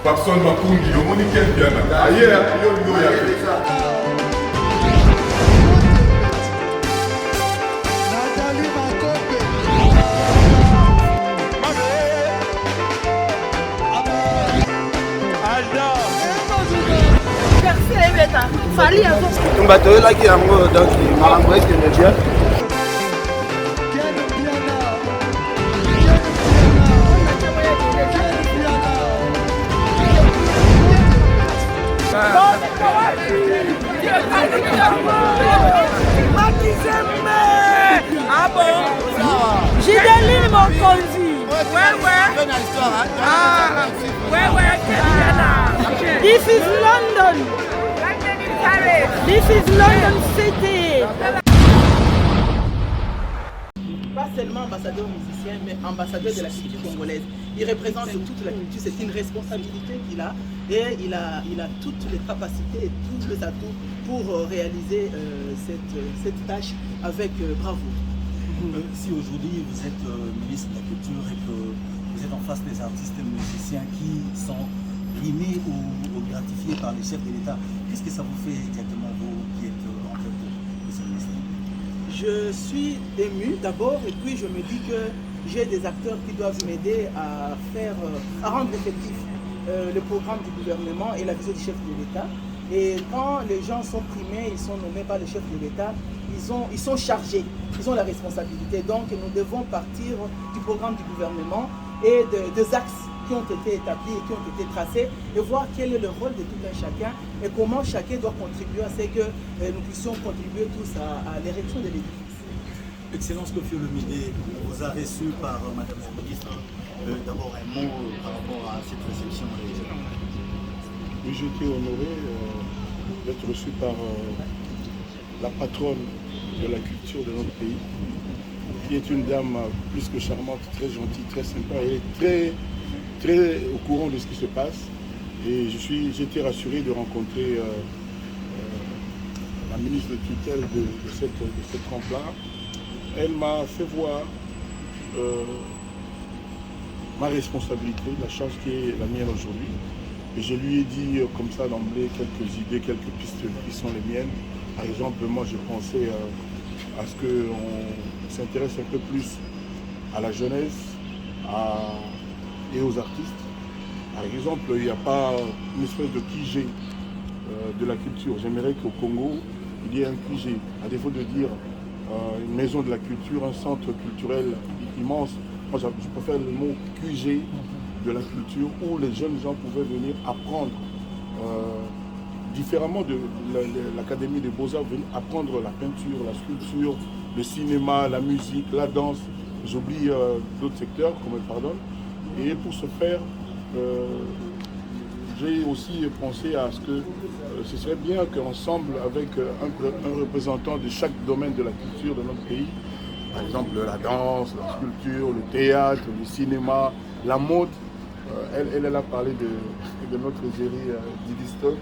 Patson Makundi, au Monique Biana. Aïe, Fali a un bateau là qui est en mode donc il m'a envoyé que le dieu. Ah bon? J'ai des mon conduit. This is London. This is London City. Pas seulement ambassadeur musicien, mais ambassadeur de la culture congolaise. Il représente toute la culture, c'est une responsabilité qu'il a et il a toutes les capacités et tous les atouts pour réaliser cette tâche avec bravoure. Si aujourd'hui vous êtes ministre de la Culture et que vous êtes en face des artistes et musiciens qui sont primés ou gratifiés par les chefs de l'État, qu'est-ce que ça vous fait exactement, vous qui êtes en tête de ce ministère? Je suis ému d'abord et puis je me dis que j'ai des acteurs qui doivent m'aider à rendre effectif le programme du gouvernement et la vision du chef de l'État. Et quand les gens sont primés, ils sont nommés par le chef de l'État, ils sont chargés, ils ont la responsabilité. Donc nous devons partir du programme du gouvernement et des axes qui ont été établis et qui ont été tracés et voir quel est le rôle de tout un chacun et comment chacun doit contribuer à ce que nous puissions contribuer tous à l'érection de l'édifice. Excellence Koffi Olomide, on vous a reçu par Madame la Ministre. D'abord un mot par rapport à cette réception. Oui, j'ai été honoré d'être reçu par la patronne de la culture de notre pays, qui est une dame plus que charmante, très gentille, très sympa. Elle est très au courant de ce qui se passe. Et j'ai été rassuré de rencontrer la ministre de tutelle de cette trempe-là. Elle m'a fait voir ma responsabilité, la charge qui est la mienne aujourd'hui. Et je lui ai dit comme ça d'emblée quelques idées, quelques pistes qui sont les miennes. Par exemple, moi je pensais à ce qu'on s'intéresse un peu plus à la jeunesse et aux artistes. Par exemple, il n'y a pas une espèce de QG de la culture. J'aimerais qu'au Congo, il y ait un QG, à défaut de dire une maison de la culture, un centre culturel immense. Moi, je préfère le mot QG de la culture, où les jeunes gens pouvaient venir apprendre, différemment de l'Académie des Beaux-Arts, venir apprendre la peinture, la sculpture, le cinéma, la musique, la danse. J'oublie d'autres secteurs, qu'on me pardonne. Et pour ce faire, j'ai aussi pensé à ce que ce serait bien qu'ensemble, avec un représentant de chaque domaine de la culture de notre pays, par exemple la danse, la sculpture, le théâtre, le cinéma, la mode, elle a parlé de notre égérie Didiston,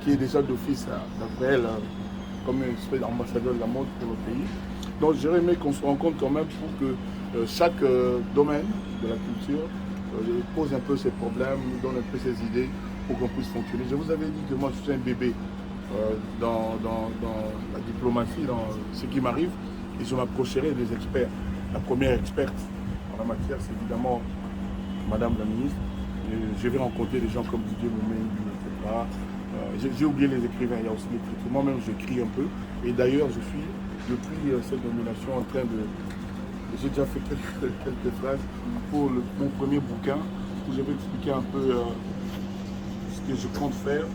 qui est déjà d'office, d'après elle, comme une espèce d'ambassadeur de la mode pour le pays. Donc j'aurais aimé qu'on se rencontre quand même pour que chaque domaine de la culture pose un peu ses problèmes, nous donne un peu ses idées pour qu'on puisse fonctionner. Je vous avais dit que moi je suis un bébé dans la diplomatie, dans ce qui m'arrive, et je m'approcherai des experts. La première experte en la matière, c'est évidemment Madame la Ministre. Je vais rencontrer des gens comme Didier Moumé, etc. J'ai oublié les écrivains, il y a aussi l'écriture. Moi-même, j'écris un peu. Et d'ailleurs, je suis, depuis cette nomination, en train de... J'ai déjà fait quelques phrases pour mon premier bouquin, où je vais expliquer un peu ce que je compte faire.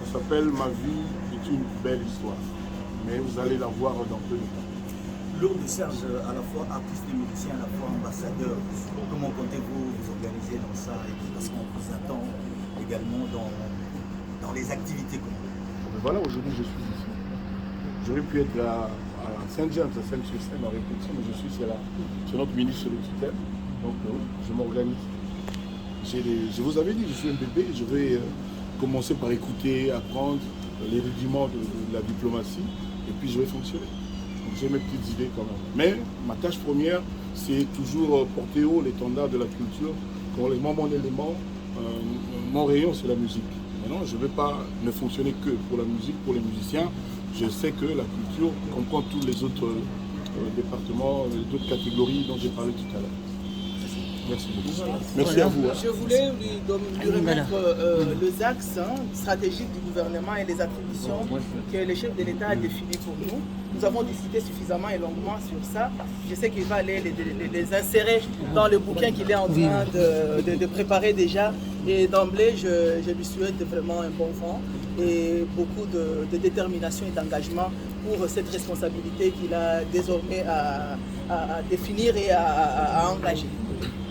Ça s'appelle « Ma vie est une belle histoire ». Mais vous allez la voir dans peu de temps. Lourdes charges, à la fois artiste et musicien, à la fois ambassadeur. Comment comptez-vous vous organiser dans ça? Parce qu'on vous attend également dans les activités communes. Voilà, aujourd'hui je suis ici. J'aurais pu être à Saint-James, à Sainte-sur-Seine, en répétition, mais je suis c'est notre ministre de tutelle. Donc je m'organise. Je vous avais dit, je suis un bébé, je vais commencer par écouter, apprendre les rudiments de la diplomatie, et puis je vais fonctionner. J'ai mes petites idées quand même. Mais ma tâche première, c'est toujours porter haut l'étendard de la culture, qu'on les mon élément, mon rayon, c'est la musique. Maintenant, je ne vais pas ne fonctionner que pour la musique, pour les musiciens. Je sais que la culture comprend tous les autres départements, d'autres catégories dont j'ai parlé tout à l'heure. Merci beaucoup. Merci à vous. Je voulais lui remettre les axes stratégiques du gouvernement et les attributions que le chef de l'État a définies pour nous. Nous avons discuté suffisamment et longuement sur ça. Je sais qu'il va aller les insérer dans le bouquin qu'il est en train de préparer déjà. Et d'emblée, je lui souhaite vraiment un bon vent et beaucoup de détermination et d'engagement pour cette responsabilité qu'il a désormais à définir et à engager.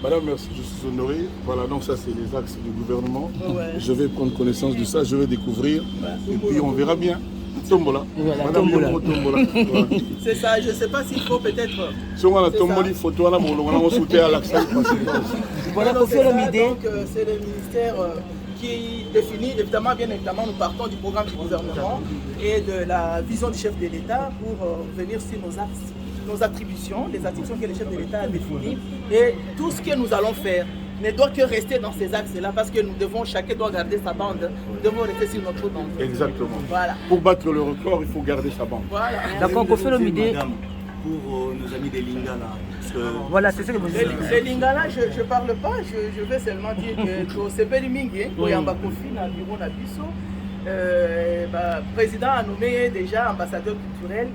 Madame, merci, je suis honoré. Voilà, donc ça c'est les axes du gouvernement. Ouais. Je vais prendre connaissance de ça, je vais découvrir et puis on verra bien. Tombola. Voilà, Madame tombola. Tombola. Voilà. C'est ça, je ne sais pas s'il faut peut-être... Si on a la tomboli photo, on a sauté à l'accent. Voilà pour faire une idée. Donc c'est le ministère qui définit, évidemment, bien évidemment, nous partons du programme du gouvernement et de la vision du chef de l'État pour venir sur nos axes, nos attributions, les attributions que le chef de l'État a définies. Et tout ce que nous allons faire ne doit que rester dans ces axes-là parce que nous devons, chacun doit garder sa bande, nous devons rester sur notre bande. Exactement. Voilà. Pour battre le record, il faut garder sa bande. Voilà. D'accord, pour faire une idée. Pour nos amis des Lingala. Voilà, c'est ça que vous dites. Les Lingala, je ne parle pas, je vais seulement dire que c'est Beli Mingi, quand il y a un Bakofi, dans le bureau Nabiso. Le président a nommé déjà ambassadeur culturel.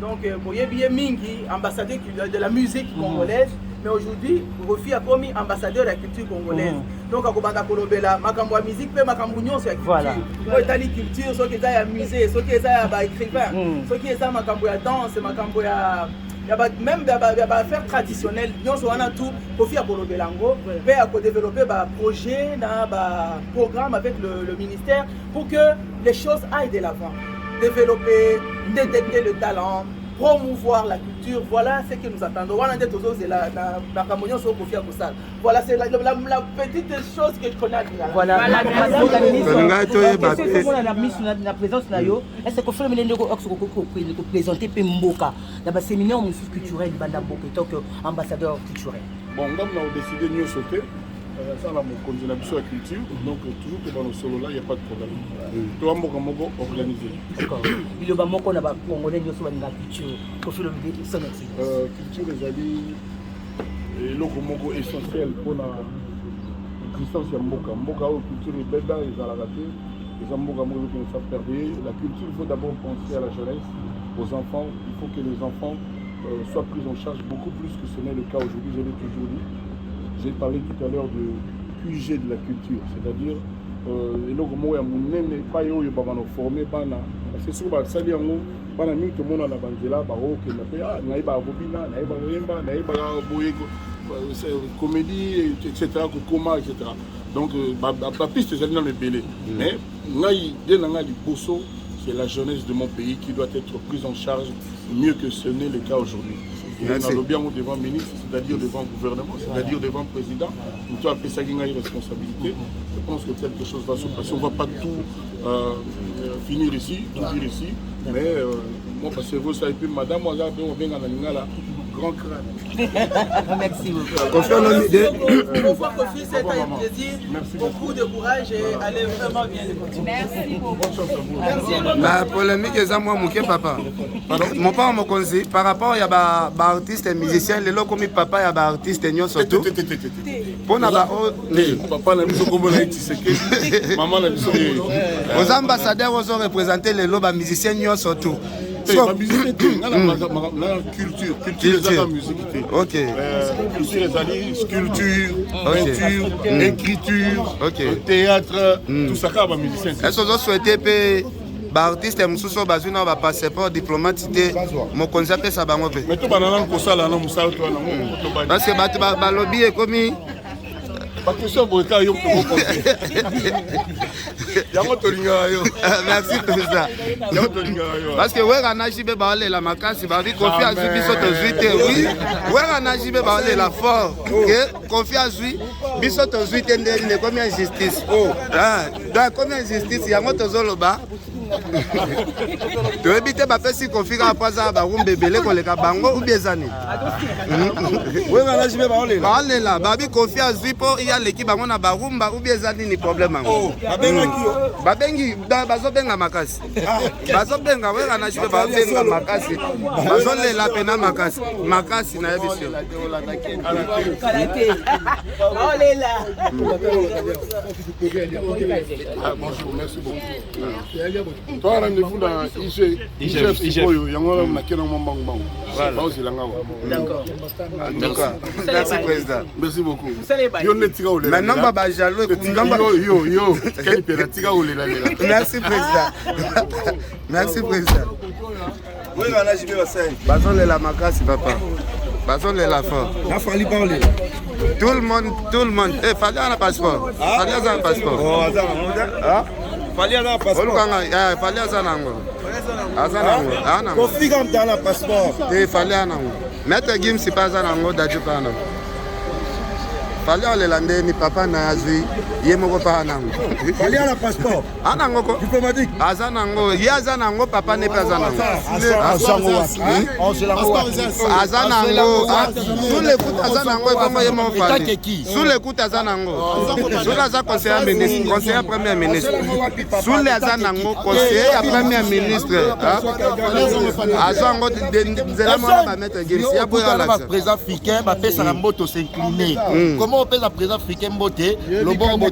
Donc, Boyebiye Mingi, ambassadeur de la musique congolaise. Mais aujourd'hui, Kofi a commis ambassadeur de la culture congolaise. Donc, à Kobanda Kolobela, Makambo musique, mais Makambo c'est la culture. Voilà. Quand il y a la culture, ceux qui sont musée, ceux qui sont écrivains, ceux qui sont Makambo danse, Makambo même des affaires traditionnelles, nous avons tout Kofi a Kolobelango, mais à développer un projet, un programme avec le ministère pour que les choses aillent de l'avant. Développer, détecter le talent, promouvoir la culture, voilà ce que nous attendons. Voilà, c'est la petite chose que je connais. Voilà, madame la ministre, la ministre la présence est-ce que vous présenter Mboka dans le séminaire culturel de Bandamboka, en tant qu'ambassadeur culturel? Bon, nous avons décidé de nous sauter. Ça, on a la culture, donc toujours que dans le solo là, il n'y a pas de problème. Tout le monde est organisé. D'accord. Il y a beaucoup de Congolais qui sont dans la culture. Pour faire le culture, les amis, et l'autre essentiel pour la existence de Mboka. Mboka, la culture est belle, ils ont la raté. Les Mboka qui ne savent perdre. La culture, il faut d'abord penser à la jeunesse, aux enfants. Il faut que les enfants soient pris en charge beaucoup plus que ce n'est le cas aujourd'hui, je l'ai toujours dit. J'ai parlé tout à l'heure de QG de la culture, c'est-à-dire formé c'est sûr que ça comédie, etc. Donc la piste est dans le belé. Mais c'est la jeunesse de mon pays qui doit être prise en charge mieux que ce n'est le cas aujourd'hui. Et on a le bien devant le ministre, c'est-à-dire devant le gouvernement, c'est-à-dire devant le président. Nous avons appelé ça une responsabilité. Je pense que quelque chose va se passer. On ne va pas tout finir ici, tout dire ici. Mais moi, parce que vous savez, puis madame, moi, on vient dans la grand crâne. Merci beaucoup. C'est un plaisir. Beaucoup de courage et allez vraiment bien. Merci beaucoup. Bonne chance à vous. La polémique est à moi, mon papa. Mon père me conseille par rapport à des artistes et musiciens, les locaux comme papa, il y a des artistes et surtout. Pour papa n'a mis comme maman n'a mis aux ambassadeurs, ils ont représenté les lobes musiciens surtout. La culture, la musique. Ok. Culture, sculpture, peinture, écriture, théâtre, tout ça, c'est musicien. Est-ce que vous souhaitez que les artistes et les gens ont un passeport diplomatique? Mon conseil, ça va m'ouvrir. Mais tout le monde a ça, parce que le lobby est commis. Merci pour ça. Parce que ouais, on a jibé balé la macasse, va vite confier à lui bisoto zuite. Oui. Ouais, on a jibé balé la fort. Confier à lui bisoto zuite ndeli comme injustice. Ah, donc comme injustice, il y a moto zoloba. toyebi te bapesi kofika apaza barumba ebele koleka bango ou bien ezani baolela babi kofi azwi mpo iyaleki bango na barumba ou bien eza nini problème yango babengi bazobenga makasi bazobenga weka na jipe babenga makasi bazolela pena makasi na yebi sio bonjour, merci beaucoup. Toi, rendez-vous dans IGF Sikoyo, Yango Nakena Mambangbang. D'accord. Merci, Président. Merci beaucoup. Maintenant, Baba Jalo, merci, Président. Merci, Président. Bazon la makasi, papa. Bazon la fort. Tout le monde. Eh, fallait un passeport. Fallait un passeport. Fallait un passeport. Fallait un passeport. Eh, fallait un Maître Gim, c'est pas un ango d'Adjupana. Fallait aller lander ni papa na azui yemoko pa nango. Fallait un passeport. Anango ko diplomatique. Azanango, yazanango papa ne pas azanango. Azanango, sous les coups azanango comme yemo fallait. Sous les coups azanango. Sous la conseiller ministre, conseiller premier ministre. Sous les azanango conseiller premier ministre. Azango de la mona ba mettre Gim, si ya boya la président africain ba pesa na moto s'incliner. Comment on peut la président africain mboté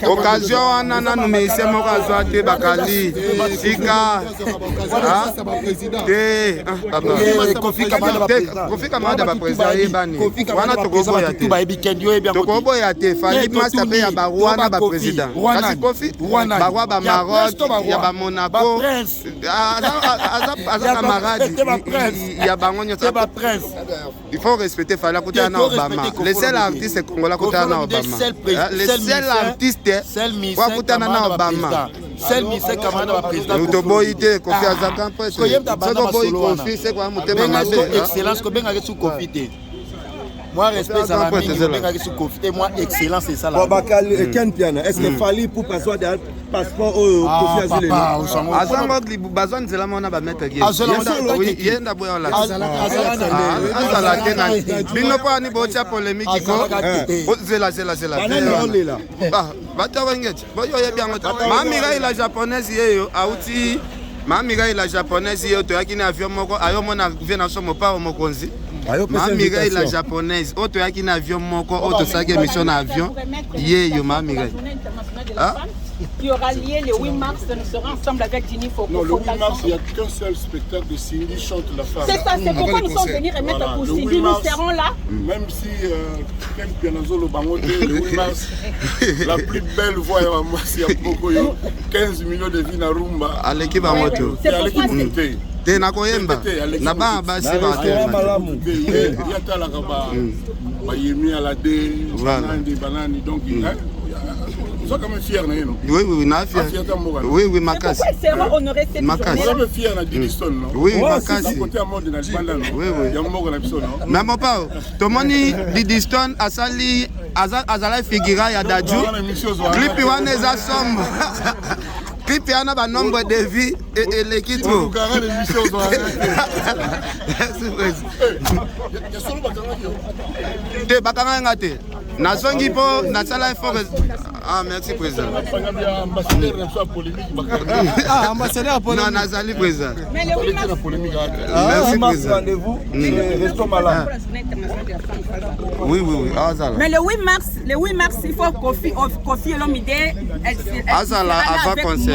occasion anana nous meise moko azwa te bakali sika te Kofi Kamada ba président yebani wana tokoboya te tokoboya te fali masa pe ya ba wana ba président kasi Kofi ba ba Maroc ya ba Monaco aza camarade ya bango nyota ba prince il faut respecter fala kutana Obama le seul artiste congolais kutana Obama le seul artiste wakutana na Obama seul ministre Kamada ba président utoboyi te Kofi azaka mpo soko boyi Kofi c'est quoi mutema mabe excellence ko benga sous Kofi te moi respect ça la mingi benga sous Kofi te moi excellence c'est ça là Bakali Ken Piana est-ce qu'il fallait pour passer des passeport au Kofi Azule azango libu bazon zela mona ba mettre Gim yenda boya la azala tena bino kwa ni bocha polémique ko zela bato wengeti boyo yebiango mamira ila japonaise yeyo auti mamira ila japonaise yeyo to yakini avion moko ayomona vena somo pa mokonzi mamira ila japonaise oto yakini avion moko oto sake mission na avion yeyo mamira qui aura lié le 8 mars, nous serons ensemble avec Dini Foko. Non, le 8 mars, il n'y a qu'un seul spectacle de Cindy chante la femme. C'est ça, c'est pourquoi nous sommes venus remettre pour Cindy, nous serons là. Même si Ken Pianazo le Bangote, le 8 mars, la plus belle voix, c'est à Pokoyo, 15 millions de vies à Rumba. À l'équipe à moto. C'est pourquoi c'est... Te na koyemba na ba basi ba te yata la kaba ba yemi ala de banani donc nous sommes quand même fiers non oui na fier oui makasi pourquoi c'est honoré cette journée on est fiers na Diniston non oui makasi côté à mode na Banda non oui ya moko na biso non mais mon pao tomoni Diniston asali azala figura ya Daju clip wana eza sombre clip yana ba nombre de vie et l'équipe te bakanga ngate nazongi po nasala effort. Ah merci président. Ah ambassadeur non nazali président. Mais le 8 mars merci président. Rendez-vous restons malades. Oui mais le 8 mars il faut Kofi Olomide azala avant concert.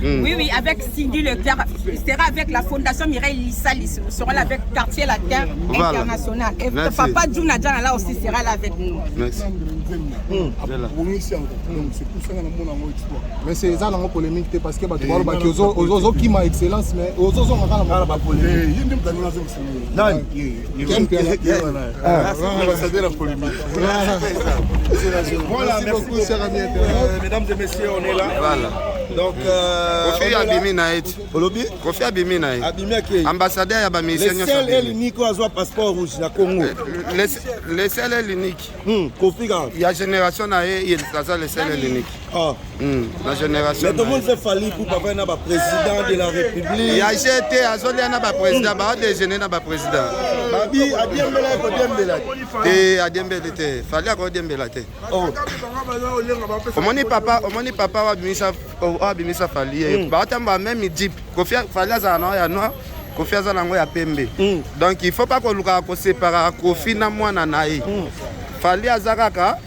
Oui, avec Cindy Leclerc, il sera avec la Fondation Mireille Lissali, il sera là avec Quartier Latin International. Et Papa Djouna Djana là aussi sera là avec nous. Merci. Mais c'est ça la polémique parce que aux qui m'a excellence mais aux autres on va la polémique. Voilà, merci beaucoup chers amis. Mesdames et messieurs, on est là. Voilà. Donc Kofi abimi na eti. Kofi abimi na eti. Abimi qui ambassadeur ya ba mission nyonso. Le seul unique qui a passeport rouge na Congo. Le seul unique. Kofi il y a génération na il est le seul unique. La génération. Mais tout le monde fait fallu pour papa n'a pas président de la République. Il a été à Zolia n'a pas président, bah déjeuner n'a pas président. Babi a Diembela ko Diembela. Et à Diembela té, fallait à Diembela té. Omoni papa wa bimisa fallait. Ba tamba même dit Kofi fallait za na ya noir, Kofi za nango ya pembe. Donc il faut pas qu'on luka ko séparer Kofi na mwana na ye. Fallait azakaka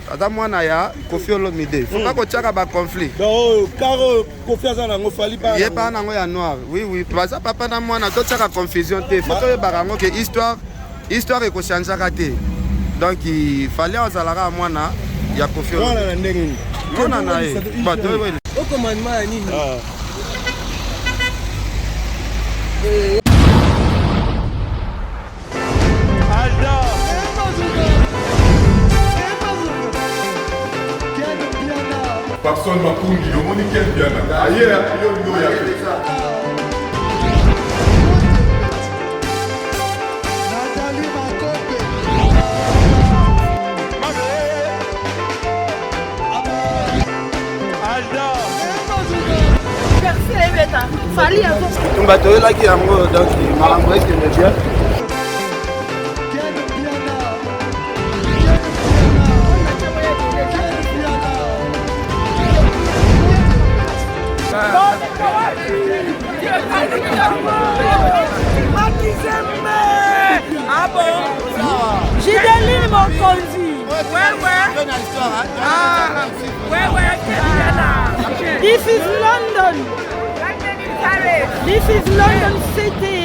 Ada mwana ya Kofi Olomide. Faut pas qu'on tchaka ba conflit. Donc car Kofi azanango fali pas. Yé pas nango ya noir. Oui, parce que papa na mwana to tchaka confusion té. Faut que barango que histoire est ko changer raté. Donc il fallait ozalara mwana ya Kofi Olomide. Mwana na ndenge. Mwana na ye. Ba to we. Au commandement ya nini? Personne m'a pour dire, on est quel bien. Ailleurs, il y a fait ça. Fali a bato là qui yango donc malango est que bien. Ah bon? Gideline mon conduit. This is London. This is London City.